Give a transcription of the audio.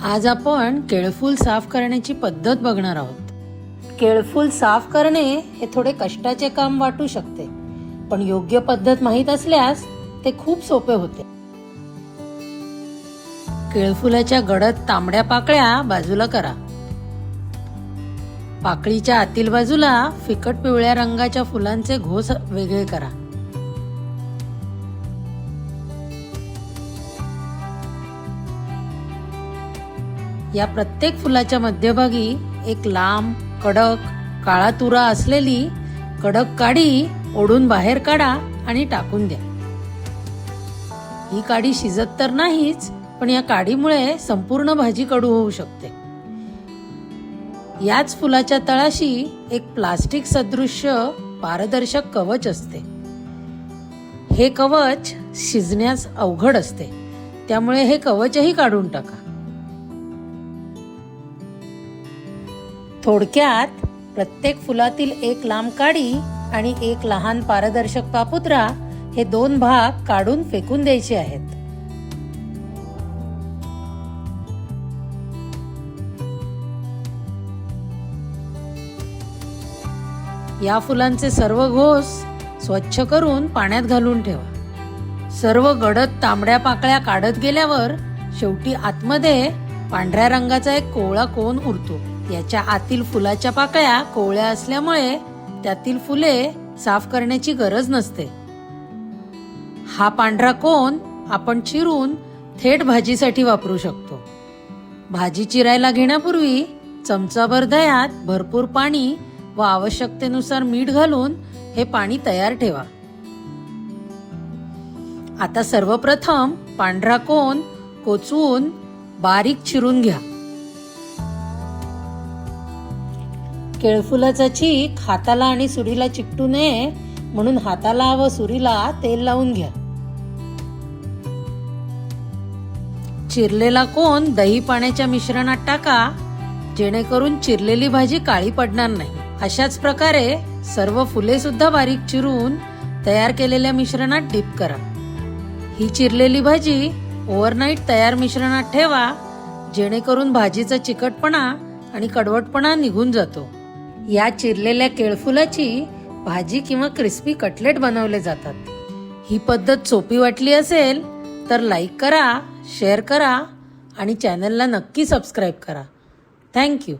आज आपण केळफूल साफ करण्याची पद्धत बघणार आहोत। केळफूल साफ करणे हे थोडे कष्टाचे काम वाटू शकते, पण योग्य पद्धत माहीत असल्यास ते खूप सोपे होते। केळफुलाच्या गडद तांबड्या पाकळ्या बाजूला करा। पाकळीच्या आतील बाजूला फिकट पिवळ्या रंगाच्या फुलांचे घोस वेगळे करा। या प्रत्येक फुलाच्या मध्यभागी एक लांब कडक काळा तुरा असलेली कडक काडी ओढून बाहेर काढा आणि टाकून द्या। ही काडी शिजत तर नाहीच, पण या काडीमुळे संपूर्ण भाजी कडू होऊ शकते। याच फुलाच्या तळाशी एक प्लास्टिक सदृश्य पारदर्शक कवच असते। हे कवच शिजण्यास अवघड असते, त्यामुळे हे कवचही काढून टाका। थोडक्यात प्रत्येक फुलातील एक लांब काडी आणि एक लहान पारदर्शक पापुत्रा हे दोन भाग काढून फेकून द्यायचे आहेत। या फुलांचे सर्व घोस स्वच्छ करून पाण्यात घालून ठेवा। सर्व गडद तांबड्या पाकळ्या काढत गेल्यावर शेवटी आतमध्ये पांढऱ्या रंगाचा एक कोवळा कोन उरतो। याच्या आतील फुलाच्या पाकळ्या कोवळ्या असल्यामुळे त्यातील फुले साफ करण्याची गरज नसते। हा पांढरा कोन आपण चिरून थेट भाजीसाठी वापरू शकतो। भाजी चिरायला घेण्यापूर्वी चमचाभर दह्यात भरपूर पाणी व आवश्यकतेनुसार मीठ घालून हे पाणी तयार ठेवा। आता सर्वप्रथम पांढरा कोन कोचवून बारीक चिरून घ्या। केळफुलाचा चीक हाताला आणि सुरीला चिकटू नये म्हणून हाताला व सुरीला तेल लावून घ्या। चिरलेला कोन दही पाण्याच्या मिश्रणात टाका, जेणेकरून चिरलेली भाजी काळी पडणार नाही। अशाच प्रकारे सर्व फुले सुद्धा बारीक चिरून तयार केलेल्या मिश्रणात डीप करा। ही चिरलेली भाजी ओव्हरनाईट तयार मिश्रणात ठेवा, जेणेकरून भाजीचा चिकटपणा आणि कडवटपणा निघून जातो। या चिरलेल्या केळफुलाची भाजी किंवा क्रिस्पी कटलेट बनवले जातात। ही पद्धत सोपी वाटली असेल तर लाईक करा, शेअर करा आणि चॅनलला नक्की सबस्क्राईब करा। थँक्यू।